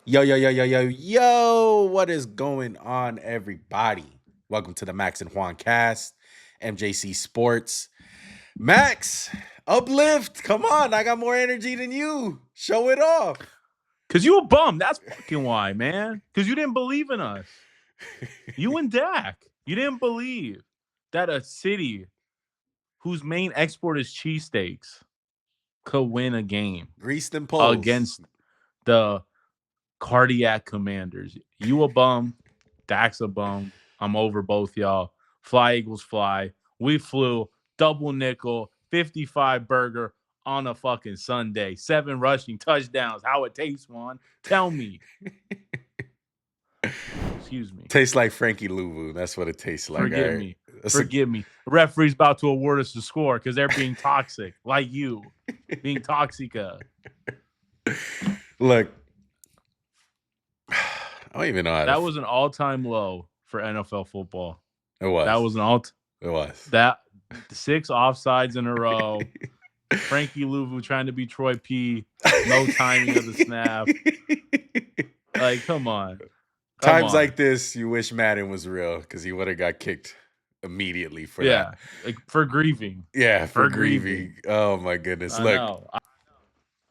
Yo, yo, yo, yo, yo, yo, what is going on, everybody? Welcome to the Max and Juan cast, MJC Sports. Max, uplift. Come on, I got more energy than you. Show it off. Cause you a bum. That's fucking why, man. Cause you didn't believe in us. You and Dak. You didn't believe that a city whose main export is cheesesteaks could win a game Grease them poles. against the cardiac commanders. You a bum. Dak's a bum. I'm over both y'all. Fly Eagles fly. We flew double nickel, 55 burger on a fucking Sunday. 7 rushing touchdowns. How it tastes, Juan? Tell me. Excuse me. Tastes like Frankie Louvu. That's what it tastes like. Forgive All right. me. Forgive me. The referee's about to award us the score because they're being toxic, like you, being toxica. Look, I don't even know how That was an all-time low for NFL football. It was. That was an It was. That 6 offsides in a row. Frankie Louvu trying to be Troy P. No timing of the snap. Like, come on. Times like this, you wish Madden was real because he would have got kicked immediately for that. Like for grieving. Yeah, for grieving. Oh my goodness. Look.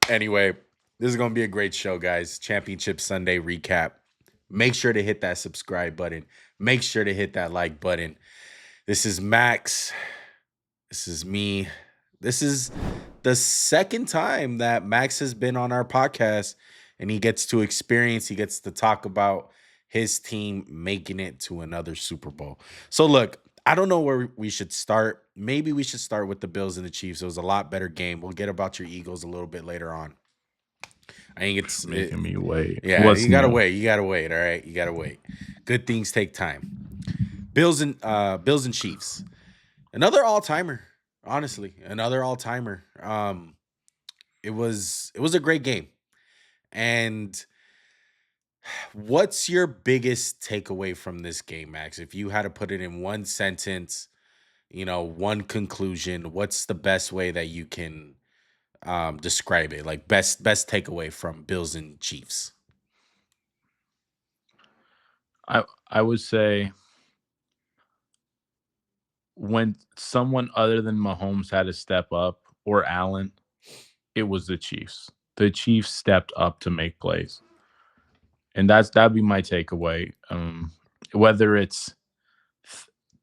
Anyway, this is going to be a great show, guys. Championship Sunday recap. Make sure to hit that subscribe button. Make sure to hit that like button. This is Max. This is me. This is the second time that Max has been on our podcast, and he gets to experience, he gets to talk about his team making it to another Super Bowl. So look, I don't know where we should start. Maybe we should start with the Bills and the Chiefs. It was a lot better game. We'll get about your Eagles a little bit later on. I think it's making me wait. Yeah, you gotta wait. You gotta wait. All right, you gotta wait. Good things take time. Bills and Chiefs. Another all-timer. Honestly, another all-timer. It was a great game. And what's your biggest takeaway from this game, Max? If you had to put it in one sentence, one conclusion, what's the best way that you can describe it? Like best takeaway from Bills and Chiefs? I would say when someone other than Mahomes had to step up, or Allen, it was the Chiefs. The Chiefs stepped up to make plays. And that'd be my takeaway. Whether it's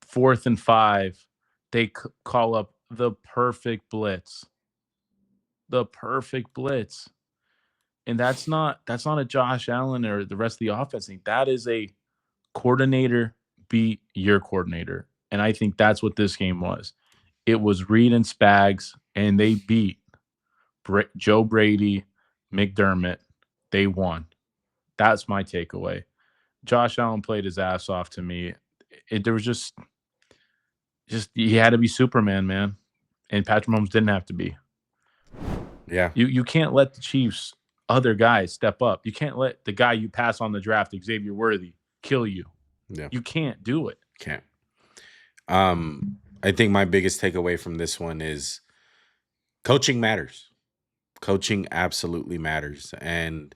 4th and 5, they call up the perfect blitz. The perfect blitz. And that's not a Josh Allen or the rest of the offense thing. That is a coordinator beat your coordinator. And I think that's what this game was. It was Reed and Spags, and they beat Joe Brady, McDermott. They won. That's my takeaway. Josh Allen played his ass off to me. There was just he had to be Superman, man. And Patrick Mahomes didn't have to be. Yeah. You can't let the Chiefs other guys step up. You can't let the guy you pass on the draft, Xavier Worthy, kill you. Yeah. You can't do it. Can't. I think my biggest takeaway from this one is coaching matters. Coaching absolutely matters. And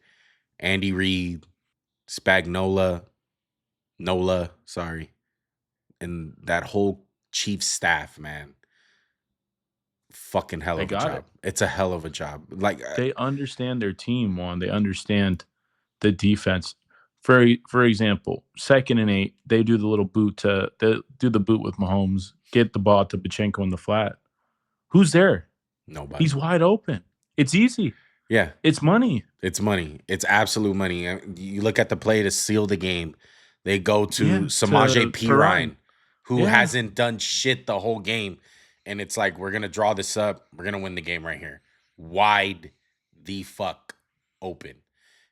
Andy Reid, Nola, and that whole Chiefs staff, man. Fucking hell of a job. It's a hell of a job. Like they understand their team, Juan. They understand the defense. For example, 2nd and 8, they do the little boot with Mahomes, get the ball to Pachenko in the flat. Who's there? Nobody. He's wide open. It's easy. Yeah. It's money. It's money. It's absolute money. You look at the play to seal the game. They go to Samaje Perine, who hasn't done shit the whole game. And it's like, we're going to draw this up. We're going to win the game right here. Wide the fuck open.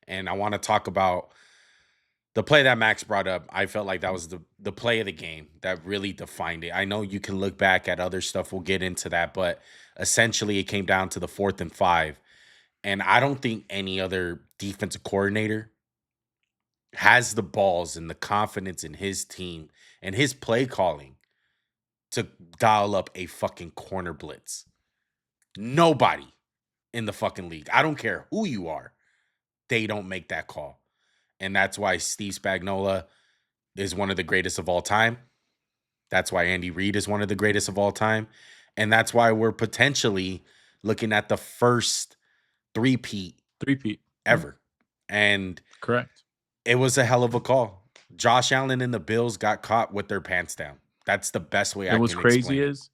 And I want to talk about the play that Max brought up. I felt like that was the play of the game that really defined it. I know you can look back at other stuff. We'll get into that. But essentially, it came down to the 4th and 5. And I don't think any other defensive coordinator has the balls and the confidence in his team and his play calling to dial up a fucking corner blitz. Nobody in the fucking league, I don't care who you are, they don't make that call. And that's why Steve Spagnuolo is one of the greatest of all time. That's why Andy Reid is one of the greatest of all time. And that's why we're potentially looking at the first three-peat ever. And correct. It was a hell of a call. Josh Allen and the Bills got caught with their pants down. That's the best way I what's can crazy explain it. is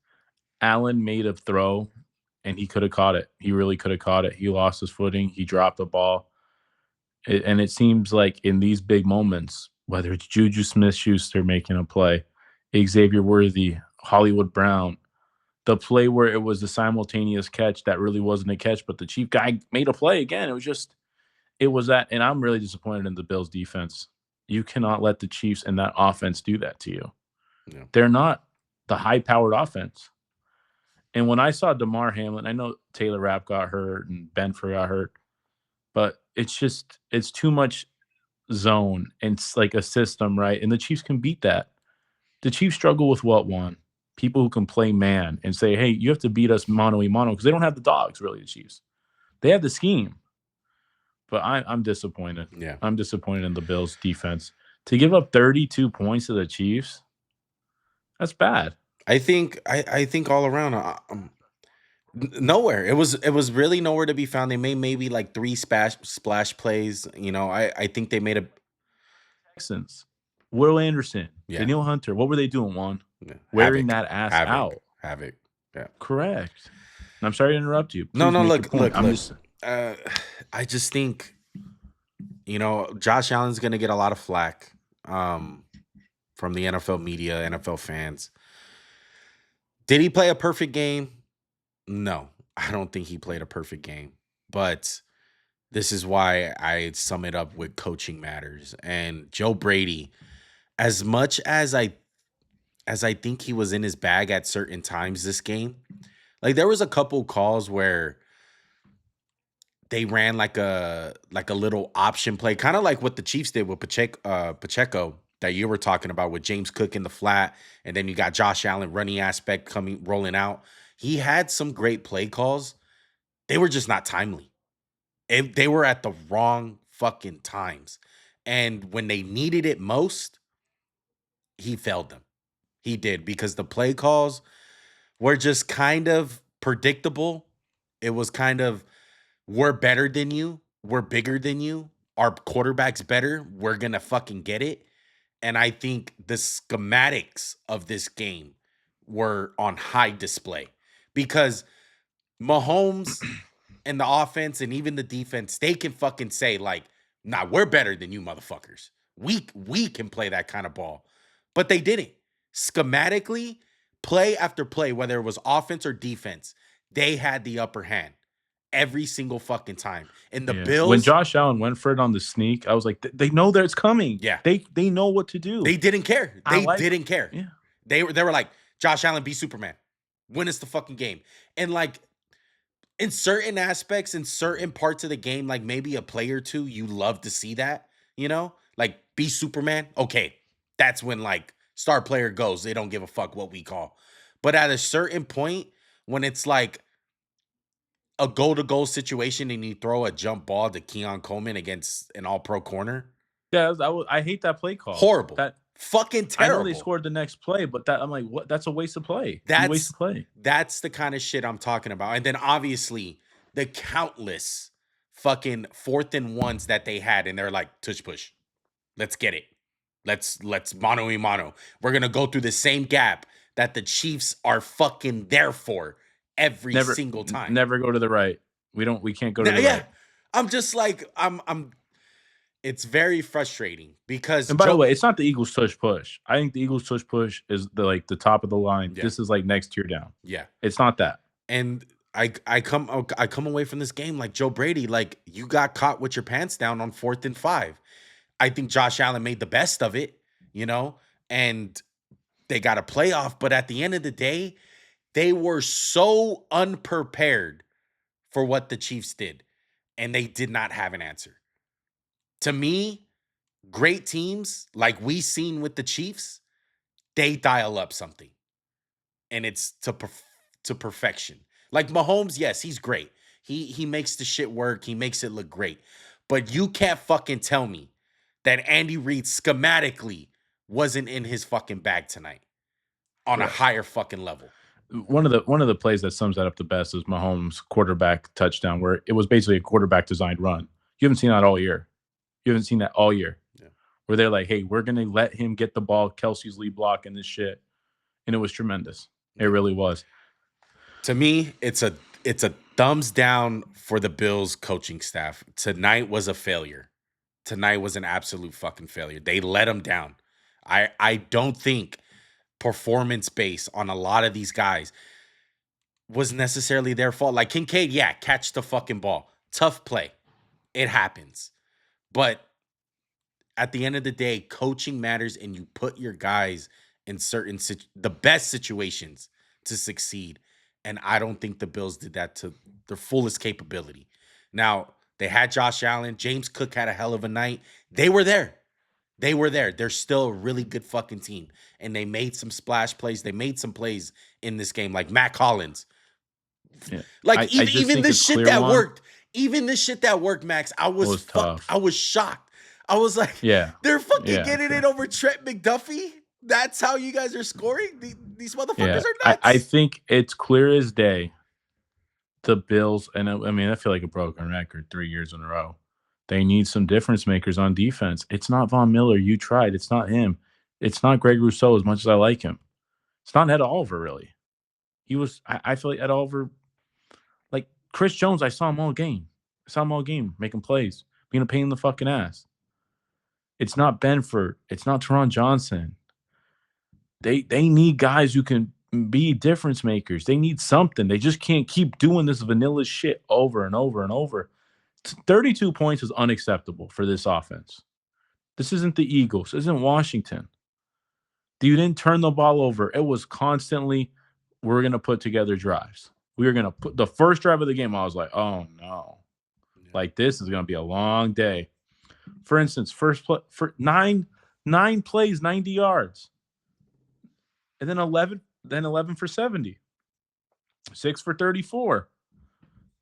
Allen made a throw and he could have caught it. He really could have caught it. He lost his footing. He dropped the ball. And it seems like in these big moments, whether it's Juju Smith-Schuster making a play, Xavier Worthy, Hollywood Brown, the play where it was a simultaneous catch that really wasn't a catch, but the Chief guy made a play again. It was that. And I'm really disappointed in the Bills defense. You cannot let the Chiefs and that offense do that to you. Yeah. They're not the high-powered offense. And when I saw DeMar Hamlin, I know Taylor Rapp got hurt and Benford got hurt, but it's too much zone. And it's like a system, right? And the Chiefs can beat that. The Chiefs struggle with what one? People who can play man and say, hey, you have to beat us mano-a-mano, because they don't have the dogs, really, the Chiefs. They have the scheme. But I'm disappointed. Yeah. I'm disappointed in the Bills' defense. To give up 32 points to the Chiefs, that's bad. I think all around, nowhere. It was really nowhere to be found. They made maybe like 3 splash plays. You know, I think they made a Texans. Will Anderson, Danielle Hunter. What were they doing? Juan? Yeah. Wearing that ass out. Havoc. Yeah. Correct. And I'm sorry to interrupt you. Please no. Look. I just think, you know, Josh Allen's going to get a lot of flack from the NFL media, NFL fans. Did he play a perfect game? No, I don't think he played a perfect game. But this is why I sum it up with coaching matters. And Joe Brady, as much as I think he was in his bag at certain times this game, like there was a couple calls where they ran like a little option play, kind of like what the Chiefs did with Pacheco that you were talking about with James Cook in the flat, and then you got Josh Allen running aspect rolling out. He had some great play calls. They were just not timely. They were at the wrong fucking times. And when they needed it most, he failed them. He did, because the play calls were just kind of predictable. It was kind of, we're better than you. We're bigger than you. Our quarterback's better. We're going to fucking get it. And I think the schematics of this game were on high display, because Mahomes and the offense and even the defense, they can fucking say like, nah, we're better than you motherfuckers. We can play that kind of ball. But they didn't. Schematically, play after play, whether it was offense or defense, they had the upper hand every single fucking time. And the Bills, when Josh Allen went for it on the sneak, I was like, they know that it's coming. Yeah. They know what to do. They didn't care. They didn't care. Yeah. They were like, Josh Allen, be Superman. Win us the fucking game. And like, in certain aspects, in certain parts of the game, like maybe a play or two, you love to see that, you know? Like, be Superman. Okay. That's when like star player goes. They don't give a fuck what we call. But at a certain point, when it's like a goal-to-goal situation and you throw a jump ball to Keon Coleman against an all-pro corner. Yeah, I hate that play call. Horrible. That fucking terrible. I know they scored the next play, but I'm like, what? That's a waste of play. Waste of play. That's the kind of shit I'm talking about. And then obviously the countless fucking 4th and 1s that they had, and they're like, tush push. Let's get it. Let's mano-a-mano. We're gonna go through the same gap that the Chiefs are fucking there for every single time. Never go to the right. We can't go to the right. I'm just like, it's very frustrating because, and by the way, it's not the Eagles tush push. I think the Eagles tush push is the top of the line. Yeah. This is like next tier down. Yeah. It's not that. And I come away from this game like, Joe Brady, like, you got caught with your pants down on 4th and 5. I think Josh Allen made the best of it, you know, and they got a playoff. But at the end of the day, they were so unprepared for what the Chiefs did, and they did not have an answer. To me, great teams like we seen with the Chiefs, they dial up something, and it's to perfection. Like Mahomes, yes, he's great. He makes the shit work. He makes it look great. But you can't fucking tell me that Andy Reid schematically wasn't in his fucking bag tonight on Correct. a higher fucking level. One of the plays that sums that up the best is Mahomes' quarterback touchdown, where it was basically a quarterback designed run. You haven't seen that all year. You haven't seen that all year. Yeah. Where they're like, hey, we're gonna let him get the ball, Kelsey's lead block and this shit. And it was tremendous. It really was. To me, it's a thumbs down for the Bills coaching staff. Tonight was a failure. Tonight was an absolute fucking failure. They let them down. I don't think performance based on a lot of these guys was necessarily their fault. Like Kincaid, yeah, catch the fucking ball. Tough play. It happens. But at the end of the day, coaching matters, and you put your guys in the best situations to succeed. And I don't think the Bills did that to their fullest capability. Now, they had Josh Allen. James Cook had a hell of a night. They were there. They were there. They're still a really good fucking team. And they made some splash plays. They made some plays in this game, like Matt Collins. Yeah. Like, even the shit that worked. Even the shit that worked, Max, I was shocked. I was like, they're fucking getting it over Trent McDuffie? That's how you guys are scoring? These motherfuckers are nuts. I think it's clear as day. The Bills, and I mean, I feel like a broken record 3 years in a row. They need some difference makers on defense. It's not Von Miller. You tried. It's not him. It's not Greg Rousseau as much as I like him. It's not Ed Oliver, really. He was, I feel like Ed Oliver, like Chris Jones, I saw him all game. Making plays, being a pain in the fucking ass. It's not Benford. It's not Teron Johnson. They need guys who can be difference makers. They need something. They just can't keep doing this vanilla shit over and over and over. 32 points is unacceptable for this offense. This isn't the Eagles. This isn't Washington. You didn't turn the ball over. It was constantly, we're going to put together drives. We were going to put the first drive of the game. I was like, oh no. Like, this is going to be a long day. For instance, first play for nine plays, 90 yards. And then 11 for 70. 6 for 34.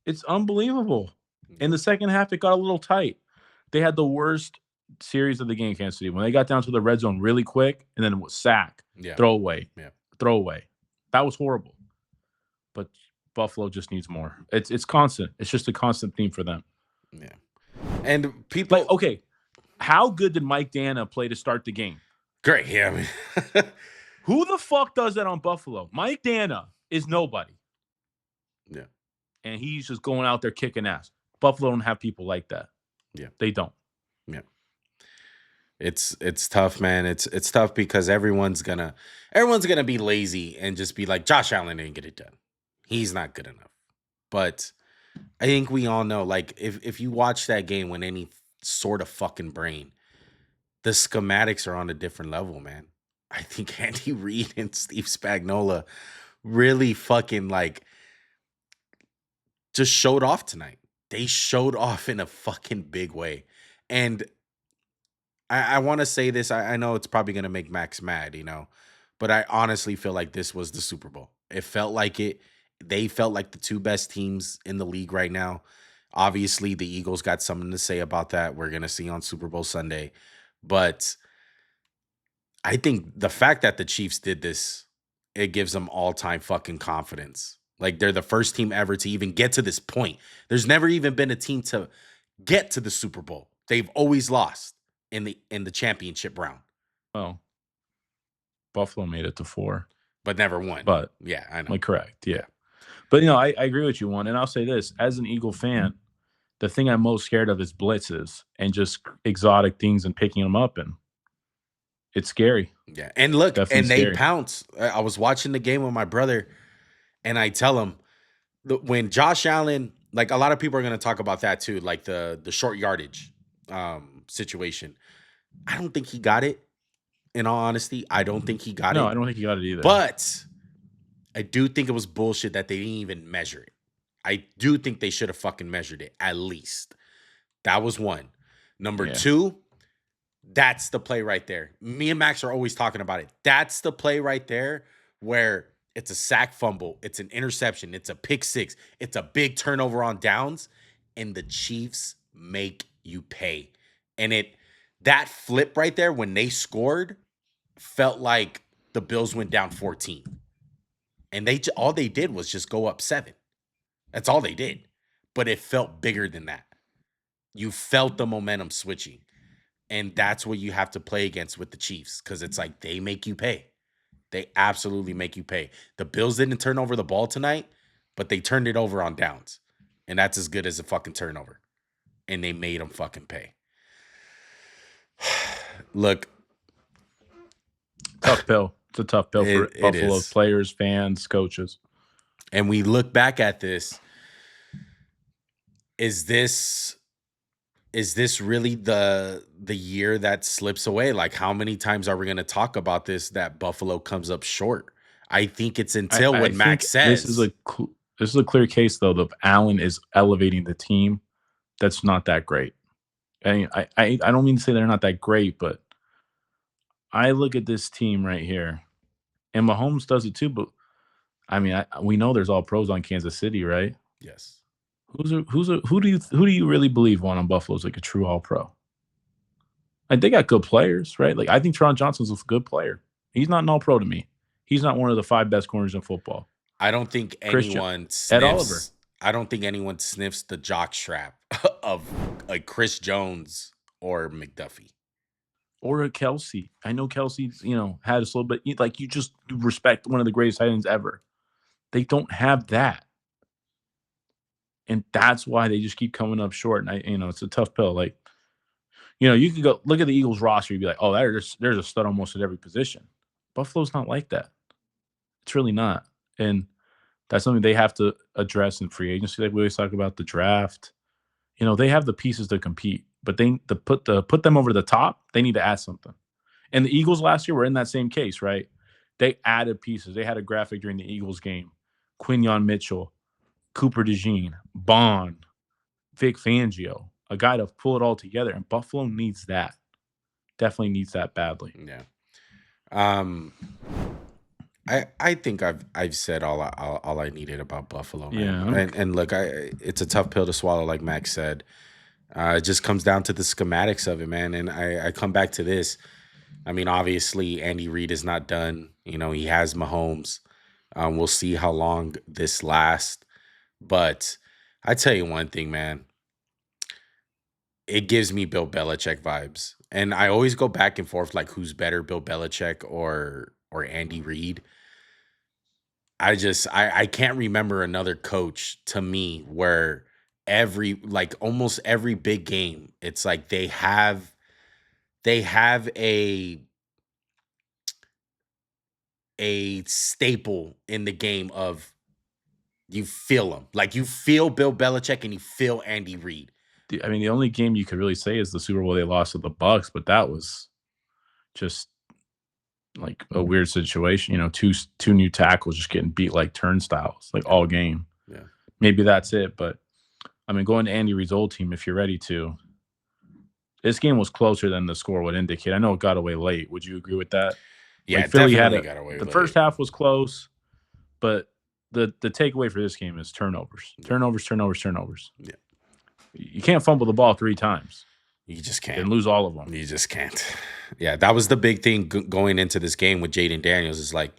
It's unbelievable. In the second half, it got a little tight. They had the worst series of the game, Kansas City. When they got down to the red zone really quick, and then it was sack, throwaway. That was horrible. But Buffalo just needs more. It's constant. It's just a constant theme for them. Yeah. And people... Like, okay, how good did Mike Dana play to start the game? Great, yeah. I mean... Who the fuck does that on Buffalo? Mike Dana is nobody. Yeah. And he's just going out there kicking ass. Buffalo don't have people like that. Yeah. They don't. Yeah. It's tough, man. It's tough because everyone's gonna be lazy and just be like, Josh Allen didn't get it done. He's not good enough. But I think we all know, like, if you watch that game with any sort of fucking brain, the schematics are on a different level, man. I think Andy Reid and Steve Spagnuolo really fucking, like, just showed off tonight. They showed off in a fucking big way. And I want to say this. I know it's probably going to make Max mad, but I honestly feel like this was the Super Bowl. It felt like it. They felt like the two best teams in the league right now. Obviously, the Eagles got something to say about that. We're going to see on Super Bowl Sunday. But I think the fact that the Chiefs did this, it gives them all-time fucking confidence. Like, they're the first team ever to even get to this point. There's never even been a team to get to the Super Bowl. They've always lost in the championship round. Well, Buffalo made it to 4. But never won. But yeah, I know. Like, correct, yeah. But, I agree with you, Juan. And I'll say this. As an Eagle fan, the thing I'm most scared of is blitzes and just exotic things and picking them up. And it's scary. Yeah. And look, definitely and they pounce. I was watching the game with my brother, and I tell him, when Josh Allen, like, a lot of people are going to talk about that too, like the short yardage situation. I don't think he got it. In all honesty, I don't think he got it. No, I don't think he got it either. But I do think it was bullshit that they didn't even measure it. I do think they should have fucking measured it, at least. That was one. Number 2, that's the play right there. Me and Max are always talking about it. That's the play right there where it's a sack fumble, it's an interception, it's a pick six, it's a big turnover on downs, and the Chiefs make you pay. And That flip right there when they scored felt like the Bills went down 14. And all they did was just go up 7. That's all they did. But it felt bigger than that. You felt the momentum switching. And that's what you have to play against with the Chiefs, because it's like they make you pay. They absolutely make you pay. The Bills didn't turn over the ball tonight, but they turned it over on downs. And that's as good as a fucking turnover. And they made them fucking pay. Look. Tough pill. It's a tough pill for Buffalo players, fans, coaches. And we look back at this. Is this really the year that slips away? Like, how many times are we going to talk about this that Buffalo comes up short? I think it's until what Max says. This is a clear case, though, that Allen is elevating the team. That's not that great. I don't mean to say they're not that great, but I look at this team right here, and Mahomes does it too. But I mean, we know there's all pros on Kansas City, right? Yes. Who do you really believe on Buffalo is like a true all pro? Like, they got good players, right? Like, I think Teron Johnson's a good player. He's not an all pro to me. He's not one of the 5 best corners in football. I don't think anyone sniffs. I don't think anyone sniffs the jockstrap of like Chris Jones or McDuffie. Or a Kelsey. I know Kelsey's, had a little bit. Like, you just respect one of the greatest tight ends ever. They don't have that. And that's why they just keep coming up short. And it's a tough pill. Like, you can go look at the Eagles roster. You'd be like, oh, there's a stud almost at every position. Buffalo's not like that. It's really not. And that's something they have to address in free agency. Like we always talk about the draft. They have the pieces to compete, but to put them over the top, they need to add something. And the Eagles last year were in that same case, right? They added pieces. They had a graphic during the Eagles game. Quinyon Mitchell, Cooper DeJean, Bond, Vic Fangio, a guy to pull it all together. And Buffalo needs that. Definitely needs that badly. Yeah. I think I've said all I needed about Buffalo, man. Yeah. And look, it's a tough pill to swallow, like Max said. It just comes down to the schematics of it, man. And I come back to this. I mean, obviously, Andy Reid is not done. He has Mahomes. We'll see how long this lasts. But I tell you one thing, man. It gives me Bill Belichick vibes. And I always go back and forth, like, who's better, Bill Belichick or Andy Reid. I can't remember another coach to me where almost every big game, it's like they have a staple in the game of you feel them. Like, you feel Bill Belichick and you feel Andy Reid. I mean, the only game you could really say is the Super Bowl they lost to the Bucs, but that was just like a weird situation. Two new tackles just getting beat like turnstiles, like all game. Yeah, maybe that's it. But I mean, going to Andy Reid's old team, if you're ready to, this game was closer than the score would indicate. I know it got away late. Would you agree with that? Yeah, like Philly got away late. The first half was close, but the takeaway for this game is turnovers. Turnovers. Yeah. You can't fumble the ball 3 times. You just can't. And lose all of them. You just can't. Yeah, that was the big thing going into this game with Jaden Daniels, is like,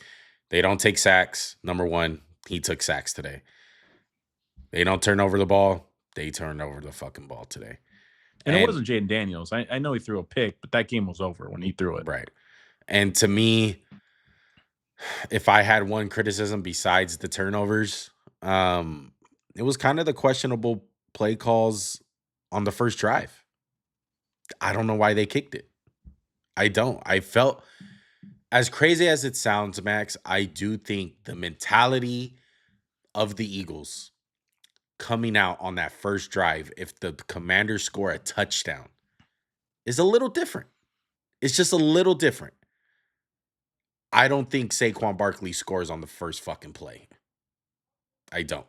they don't take sacks. Number one, he took sacks today. They don't turn over the ball. They turned over the fucking ball today. And it wasn't Jaden Daniels. I know he threw a pick, but that game was over when he threw it. Right. And to me, if I had one criticism besides the turnovers, it was kind of the questionable play calls on the first drive. I don't know why they kicked it. I don't. I felt, as crazy as it sounds, Max, I do think the mentality of the Eagles coming out on that first drive, if the Commanders score a touchdown, is a little different. It's just a little different. I don't think Saquon Barkley scores on the first fucking play. I don't.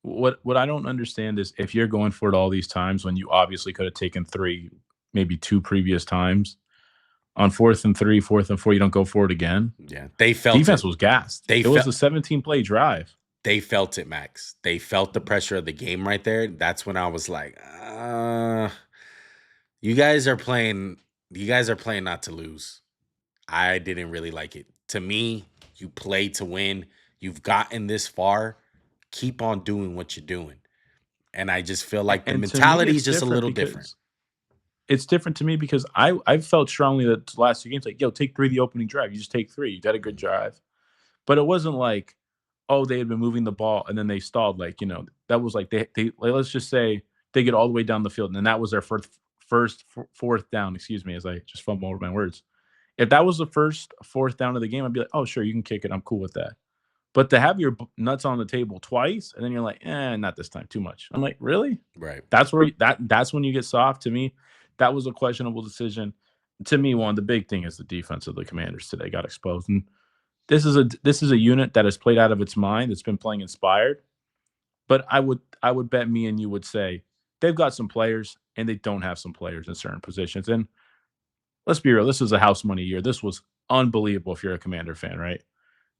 What I don't understand is, if you're going for it all these times when you obviously could have taken 3, maybe 2 previous times, on 4th and 3, 4th and 4, you don't go for it again. Yeah, they felt defense was gassed. It was a 17-play drive. They felt it, Max. They felt the pressure of the game right there. That's when I was like, you guys are playing you guys are playing not to lose. I didn't really like it. To me, you play to win. You've gotten this far. Keep on doing what you're doing. And I just feel like the And to me, mentality is it's just a different little different. because it's different to me because I felt strongly that the last 2 games, like, yo, take 3 the opening drive. You just take 3. You got a good drive. But it wasn't like, oh, they had been moving the ball and then they stalled. Like, that was like they like, let's just say they get all the way down the field and then that was their fourth down. Excuse me, as I just fumble over my words. If that was the first fourth down of the game, I'd be like, oh, sure, you can kick it. I'm cool with that. But to have your nuts on the table twice and then you're like, not this time, too much. I'm like, really? Right. That's when you get soft. To me, that was a questionable decision. To me, one the big thing is the defense of the Commanders today got exposed. And this is a unit that has played out of its mind. It's been playing inspired. But I would bet me and you would say they've got some players and they don't have some players in certain positions. And let's be real, this is a house money year. This was unbelievable if you're a Commander fan, right?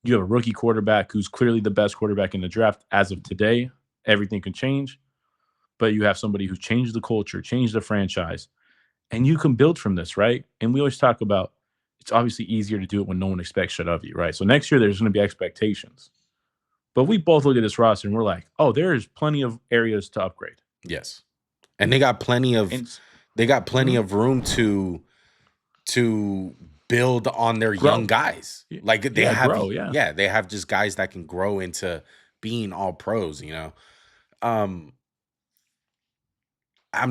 You have a rookie quarterback who's clearly the best quarterback in the draft as of today. Everything can change, but you have somebody who's changed the culture, changed the franchise, and you can build from this, right? And we always talk about it's obviously easier to do it when no one expects shit of you, right? So next year there's going to be expectations. But we both look at this roster and we're like, oh, there's plenty of areas to upgrade. Yes. And they got plenty of room to build on their young guys. Like they have just guys that can grow into being all pros, I'm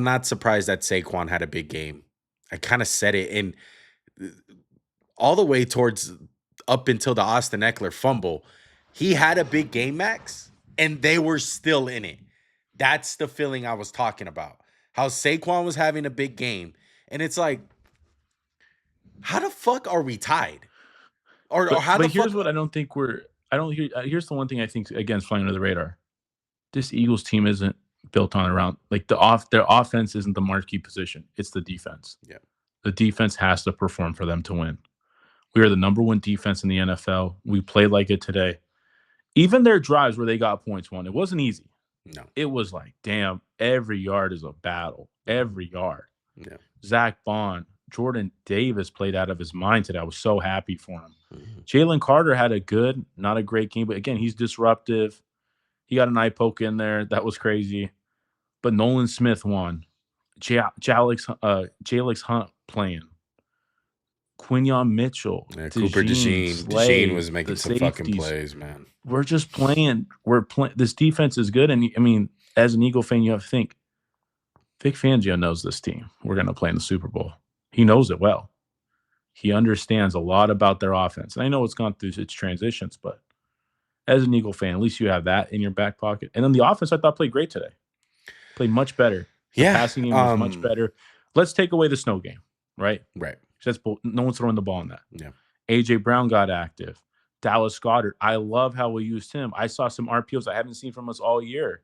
not surprised that Saquon had a big game. I kind of said it, and all the way towards up until the Austin Eckler fumble, he had a big game, Max, and they were still in it. That's the feeling I was talking about. How Saquon was having a big game, and it's like, how the fuck are we tied? Or how the fuck? Here's what I don't think we're. I don't hear. Here's the one thing I think again flying under the radar. This Eagles team isn't built on around like their offense isn't the marquee position. It's the defense. Yeah, the defense has to perform for them to win. We are the number 1 defense in the NFL. We played like it today. Even their drives where they got points won, it wasn't easy. No, it was like, damn, every yard is a battle. Every yard. Yeah. Zach Bond, Jordan Davis played out of his mind today. I was so happy for him. Mm-hmm. Jalen Carter had a good, not a great game, but again, he's disruptive. He got an eye poke in there. That was crazy. But Nolan Smith won. Jalix Hunt playing. Quinyon Mitchell. Yeah, Cooper DeJean was making some fucking plays, man. We're just playing. This defense is good. And I mean, as an Eagle fan, you have to think, Vic Fangio knows this team. We're going to play in the Super Bowl. He knows it well. He understands a lot about their offense. And I know it's gone through its transitions, but as an Eagle fan, at least you have that in your back pocket. And then the offense, I thought, played great today. Played much better. The passing game was much better. Let's take away the snow game, right? Right. No one's throwing the ball in that. Yeah. AJ Brown got active. Dallas Goedert. I love how we used him. I saw some RPOs I haven't seen from us all year.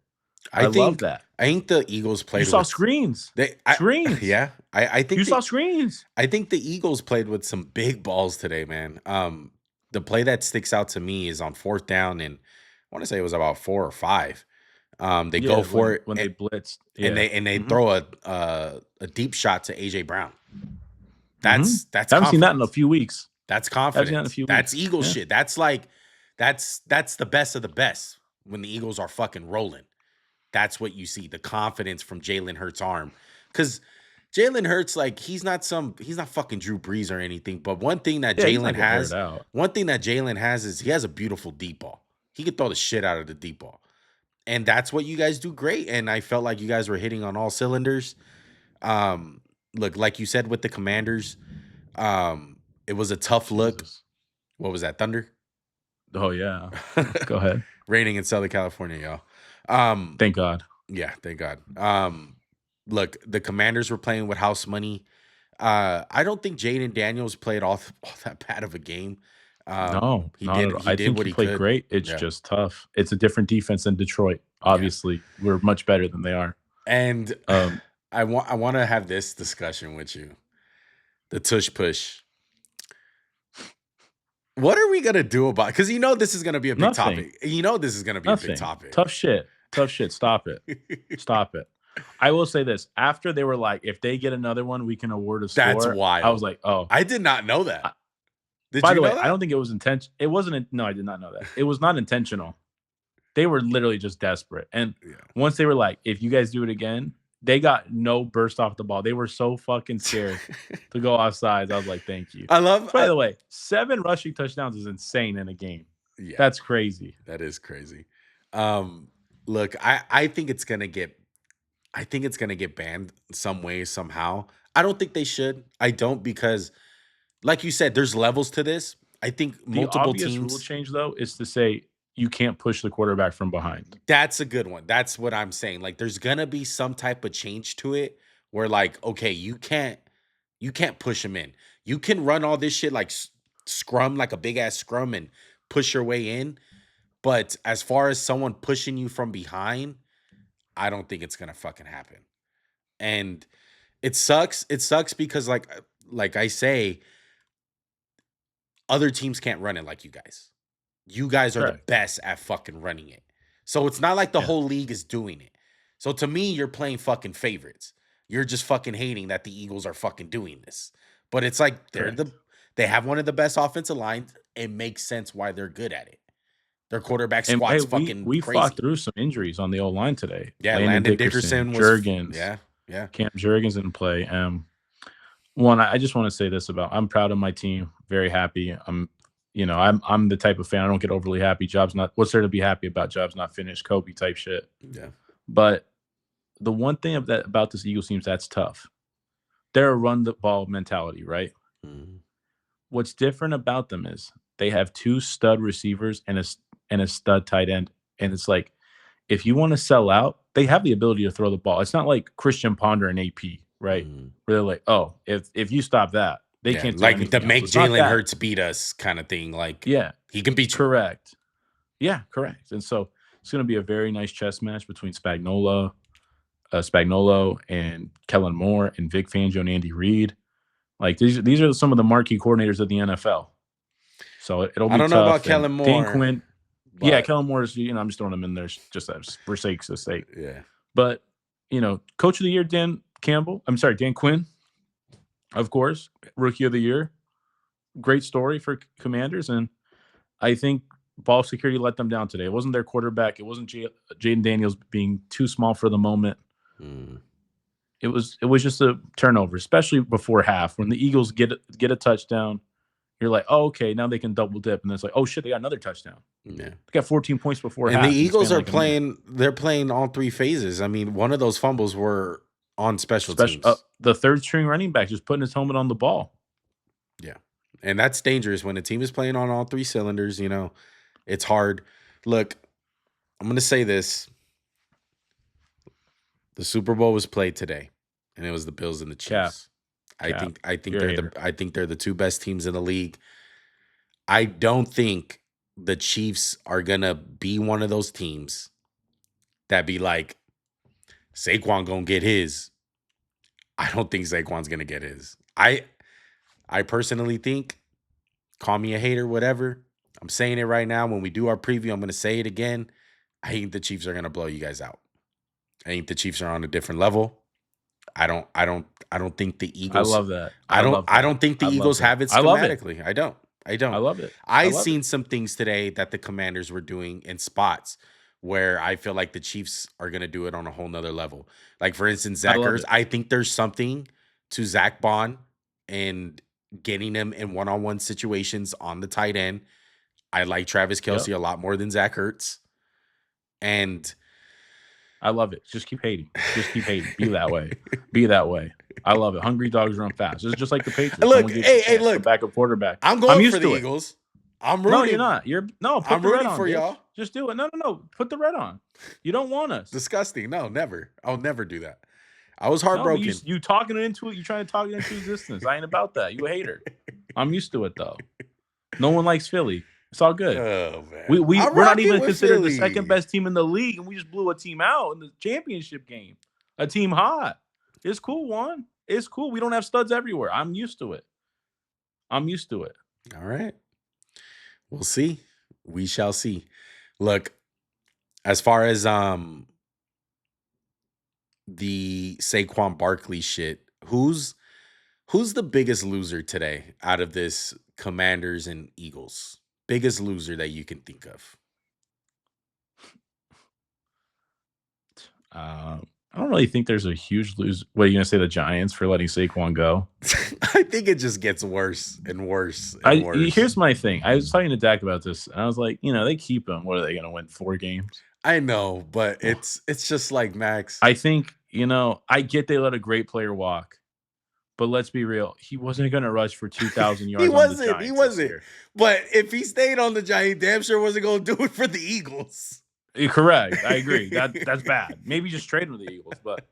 I love that. I think the Eagles played. You saw screens. Screens. Yeah. I think you saw screens. I think the Eagles played with some big balls today, man. The play that sticks out to me is on 4th down, and I want to say it was about 4 or 5. They go for it when they blitzed, and they throw a deep shot to AJ Brown. That's I haven't seen that in a few weeks. That's confidence. That's Eagles shit. That's like that's the best of the best when the Eagles are fucking rolling. That's what you see, the confidence from Jalen Hurts' arm. Because Jalen Hurts, like, he's not fucking Drew Brees or anything. But one thing that Jalen has is he has a beautiful deep ball. He can throw the shit out of the deep ball. And that's what you guys do great. And I felt like you guys were hitting on all cylinders. Look, like you said with the Commanders, it was a tough look. What was that, Thunder? Oh, yeah. Go ahead. Raining in Southern California, y'all. Thank God. Yeah, thank God. Look, the Commanders were playing with house money. I don't think Jaden Daniels played all that bad of a game. No, he did. I think he played great. It's just tough. It's a different defense than Detroit. Obviously, we're much better than they are. And I want to have this discussion with you. The tush push. What are we gonna do about? Because this is gonna be a big topic. This is gonna be a big topic. Tough shit. Stop it. Stop it. I will say this: after they were like, if they get another one, we can award a That's score. I was wild. like, oh. I did not know that. Did By you the way, know I that? don't think it was intentional. It wasn't. No, I did not know that. It was not intentional. They were literally just desperate. And Yeah. once they were like, if you guys do it again, they got no burst off the ball. They were so fucking scared to go offsides. I was like, thank you. I love. By the way, 7 rushing touchdowns is insane in a game. Yeah, That's crazy. that is crazy. Look, I think it's gonna get. I think it's gonna get banned some way somehow. I don't think they should. I don't because, like you said, there's levels to this. I think The multiple obvious rule teams. change, though, is to say you can't push the quarterback from behind. That's a good one. That's what I'm saying. Like, there's gonna be some type of change to it where, like, okay, you can't push him in. You can run all this shit like scrum, like a big ass scrum, and push your way in. But as far as someone pushing you from behind, I don't think it's gonna fucking happen. And it sucks. It sucks because like I say, other teams can't run it like you guys. You guys are the Right. best at fucking running it. So it's not like the Yeah. whole league is doing it. So to me, you're playing fucking favorites. You're just fucking hating that the Eagles are fucking doing this. But it's like Correct. they have one of the best offensive lines. It makes sense why they're good at it. Their quarterback And hey, squat's we fucking we fought crazy. through some injuries on the O line today. Yeah, Landon Landon Dickerson, Dickerson Jurgens, yeah. Cam Jurgens didn't play. One, I just want to say this about I'm proud of my team. Very happy. I'm the type of fan I don't get overly happy. Job's not. What's there to be happy about? Job's not finished. Kobe type shit. Yeah. But the one thing about this Eagles team that's tough. They're a run the ball mentality, right? Mhm. What's different about them is they have 2 stud receivers and a stud tight end, and it's like if you want to sell out, they have the ability to throw the ball. It's not like Christian Ponder and AP, right? Mhm. Where they're like, oh, if you stop that, they Yeah, can't do like the anything else. make It's not Jalen that. Hurts beat us kind of thing. Like, Yeah, he can beat you. correct. Yeah, correct. And so it's going to be a very nice chess match between Spagnuolo and Kellen Moore and Vic Fangio and Andy Reid. Like these are some of the marquee coordinators of the NFL. So it'll I be don't know about tough. And Kellen Dan Moore, Quinn, yeah, but Kellen Moore is, I'm just throwing him in there just for sake's sake. yeah. But, Coach of the Year, Dan Quinn, of course, Rookie of the Year. Great story for Commanders. And I think ball security let them down today. It wasn't their quarterback. It wasn't Jaden Daniels being too small for the moment. Mm. It was just a turnover, especially before half. When the Eagles get a touchdown, you're like, oh, okay, now they can double dip. And then it's like, oh, shit, they got another touchdown. Yeah. They got 14 points before And the half. Eagles are playing, they're playing all 3 phases. I mean, one of those fumbles were on special teams. The third string running back just putting his helmet on the ball. Yeah. And that's dangerous when a team is playing on all 3 cylinders, it's hard. Look, I'm going to say this. The Super Bowl was played today, and it was the Bills and the Chiefs. I think they're the 2 best teams in the league. I don't think the Chiefs are gonna be one of those teams that be like, Saquon gonna get his. I don't think Saquon's gonna get his. I personally think, call me a hater, whatever. I'm saying it right now. When we do our preview, I'm gonna say it again. I think the Chiefs are gonna blow you guys out. I think the Chiefs are on a different level. I don't think the Eagles. I love that. I don't think the Eagles have it schematically. I don't. I love it. I seen some things today that the Commanders were doing in spots where I feel like the Chiefs are going to do it on a whole nother level. Like, for instance, Zach Ertz. I think there's something to Zach Bond and getting him in one-on-one situations on the tight end. I like Travis Kelce a lot more than Zach Ertz. And I love it. Just keep hating. Be that way. Be that way. I love it. Hungry dogs run fast. It's just like the Patriots. Look, hey, look. Backup quarterback. I'm going for the Eagles. I'm rooting. No, you're not. Put the red on for y'all. Just do it. No. Put the red on. You don't want us. Disgusting. No, never. I'll never do that. I was heartbroken. No, you talking into it. You trying to talk it into existence. I ain't about that. You a hater. I'm used to it though. No one likes Philly. It's all good. Oh man. We're not even considered the second best team in the league, and we just blew a team out in the championship game. A team hot. It's cool, Juan. It's cool. We don't have studs everywhere. I'm used to it. All right. We'll see. We shall see. Look, as far as the Saquon Barkley shit. Who's the biggest loser today out of this Commanders and Eagles? Biggest loser that you can think of? I don't really think there's a huge lose. What are you gonna say? The Giants for letting Saquon go? I think it just gets worse and worse and worse. Here's my thing. I was talking to Dak about this, and I was like, they keep him. What are they gonna win? 4 games? I know, but Well, it's just like Max. I think I get they let a great player walk, but let's be real. He wasn't gonna rush for 2,000 yards. He on the wasn't. He Giants this wasn't. year. But if he stayed on the Giants, damn sure wasn't going to do it for the Eagles. Correct. I agree. That's bad. Maybe just trade him to the Eagles, but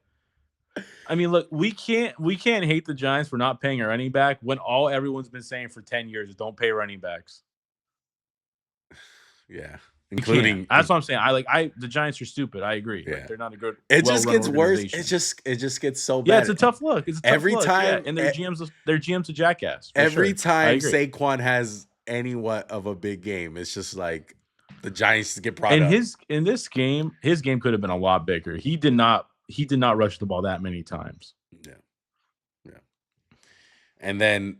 I mean, look, we can't hate the Giants for not paying a running back when all everyone's been saying for 10 years is don't pay running backs. Yeah. Including that's what I'm saying. The Giants are stupid. I agree. Yeah. Like, they're not a good. It just gets worse. It just gets so bad. Yeah, it's a tough look. It's a tough every look. time, yeah. And their GM's a jackass. Every time Saquon has what of a big game, it's just like the Giants get brought up. In this game, his game could have been a lot bigger. He did not rush the ball that many times. Yeah. And then,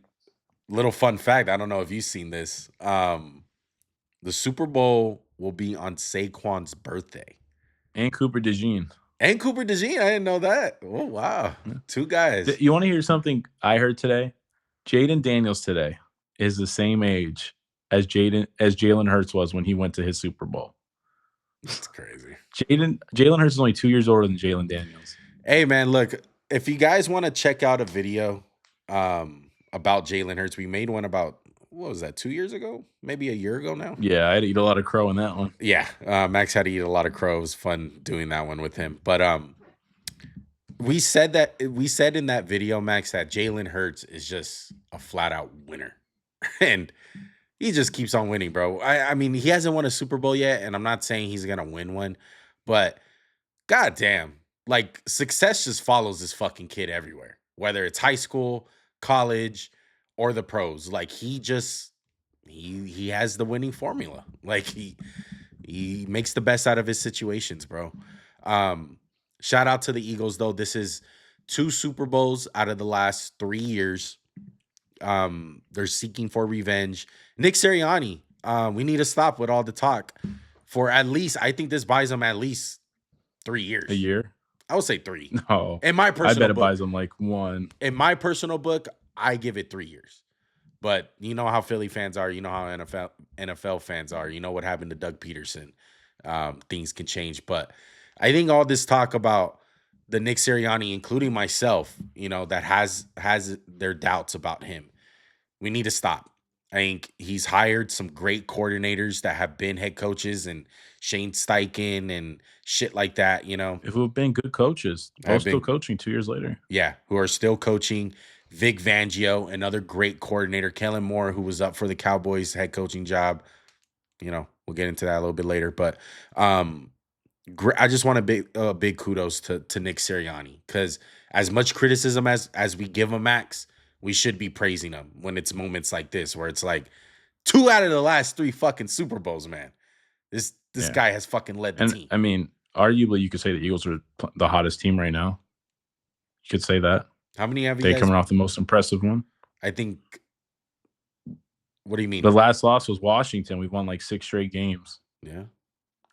little fun fact, I don't know if you've seen this. The Super Bowl will be on Saquon's birthday. And Cooper DeJean. I didn't know that. Oh, wow. Yeah. 2 guys. You want to hear something I heard today? Jaden Daniels today is the same age as Jalen Hurts was when he went to his Super Bowl. That's crazy. Jalen Hurts is only 2 years older than Jalen Daniels. Hey, man, look, if you guys want to check out a video about Jalen Hurts, we made one about, what was that, 2 years ago? Maybe a year ago now? Yeah, I had to eat a lot of crow in that one. Yeah, Max had to eat a lot of crow. It was fun doing that one with him. But we said in that video, Max, that Jalen Hurts is just a flat-out winner. And he just keeps on winning, bro. I mean, he hasn't won a Super Bowl yet, and I'm not saying he's going to win one. But goddamn, like, success just follows this fucking kid everywhere. Whether it's high school, college, or the pros. Like, he has the winning formula. Like, he makes the best out of his situations, bro. Shout out to the Eagles, though. This is 2 Super Bowls out of the last 3 years. They're seeking for revenge. Nick Sirianni, we need to stop with all the talk for at least, I think this buys them at least 3 years. A year? I would say 3. No. In my personal I bet it book, buys them like 1. In my personal book, I give it 3 years. But you know how Philly fans are. You know how NFL fans are. You know what happened to Doug Peterson. Things can change. But I think all this talk about the Nick Sirianni, including myself, that has their doubts about him, we need to stop. I think he's hired some great coordinators that have been head coaches, and Shane Steichen and shit like that, If we've been good coaches, both still coaching 2 years later. Yeah, who are still coaching. Vic Fangio, another great coordinator. Kellen Moore, who was up for the Cowboys head coaching job. We'll get into that a little bit later. But I just want a big kudos to Nick Sirianni, because as much criticism as we give him, Max, we should be praising him when it's moments like this, where it's like 2 out of the last 3 fucking Super Bowls, man. This guy has fucking led the team. I mean, arguably, you could say the Eagles are the hottest team right now. You could say that. How many have you They guys? coming off the most impressive one? I think. What do you mean? The last loss was Washington. We've won like 6 straight games. Yeah,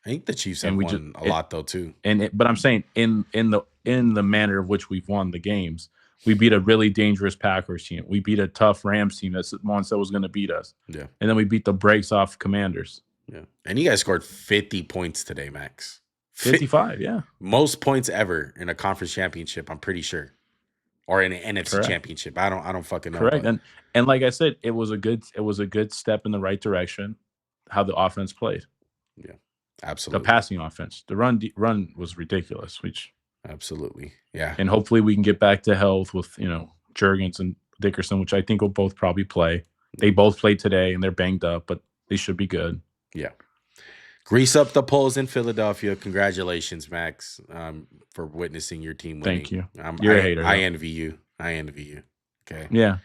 I think the Chiefs have won a lot though too. But I'm saying in the manner of which we've won the games, we beat a really dangerous Packers team. We beat a tough Rams team that Mon said was going to beat us. Yeah, and then we beat the brakes off Commanders. Yeah, and you guys scored 50 points today, Max. 55, yeah, most points ever in a conference championship. I'm pretty sure. Or in an NFC championship. I don't fucking know. Correct. And like I said, it was a good step in the right direction, how the offense played. Yeah, absolutely. The passing offense. The run was ridiculous, absolutely. Yeah. And hopefully we can get back to health with, Jurgens and Dickerson, which I think will both probably play. They both played today and they're banged up, but they should be good. Yeah. Grease up the polls in Philadelphia. Congratulations, Max, for witnessing your team winning. Thank you. You're a hater. I envy you. Okay. Yeah.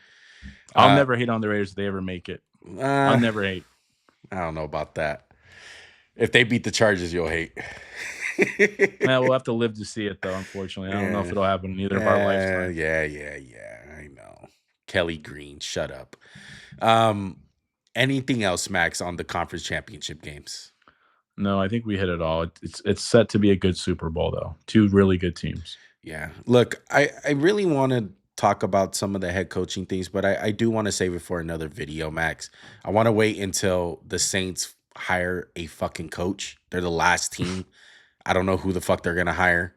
I'll never hate on the Raiders if they ever make it. I'll never hate. I don't know about that. If they beat the Chargers, you'll hate. Well, we'll have to live to see it, though, unfortunately. I don't know if it'll happen in either of our lifetimes. Yeah. I know. Kelly Green, shut up. Anything else, Max, on the conference championship games? No, I think we hit it all. It's set to be a good Super Bowl, though. Two really good teams. Yeah. Look, I really want to talk about some of the head coaching things, but I do want to save it for another video, Max. I want to wait until the Saints hire a fucking coach. They're the last team. I don't know who the fuck they're gonna hire.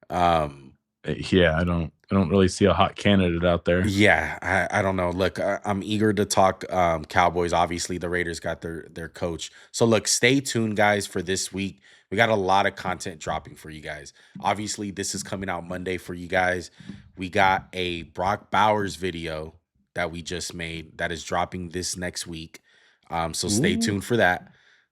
Yeah, I don't really see a hot candidate out there. Yeah, I don't know. Look, I'm eager to talk Cowboys. Obviously, the Raiders got their coach. So look, stay tuned, guys, for this week. We got a lot of content dropping for you guys. Obviously, this is coming out Monday for you guys. We got a Brock Bowers video that we just made that is dropping this next week. So stay tuned for that.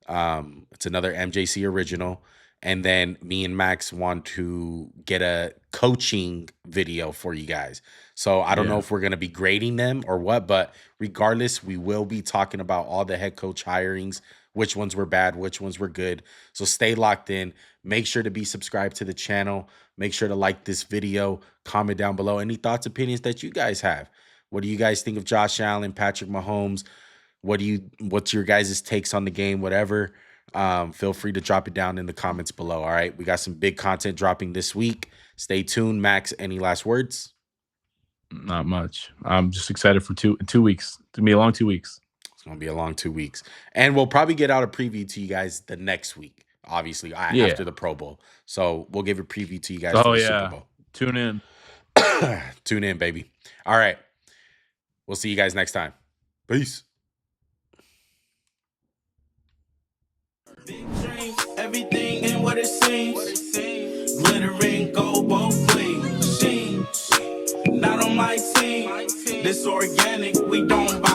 It's another MJC original. And then me and Max want to get a coaching video for you guys. So I don't know if we're going to be grading them or what, but regardless, we will be talking about all the head coach hirings, which ones were bad, which ones were good. So stay locked in. Make sure to be subscribed to the channel. Make sure to like this video, comment down below any thoughts, opinions that you guys have. What do you guys think of Josh Allen, Patrick Mahomes? What's your guys' takes on the game, whatever? Feel free to drop it down in the comments below. All right, we got some big content dropping this week. Stay tuned. Max, any last words? Not much. I'm just excited for 2 weeks. It's gonna be a long 2 weeks. It's gonna be a long 2 weeks, and we'll probably get out a preview to you guys the next week. Obviously, after the Pro Bowl. So we'll give a preview to you guys for the Super Bowl. Tune in. Tune in, baby. All right, we'll see you guys next time. Peace. Big dreams, everything ain't what it seems. Glittering gold, both ways. Machines, not on my team. This organic, we don't buy.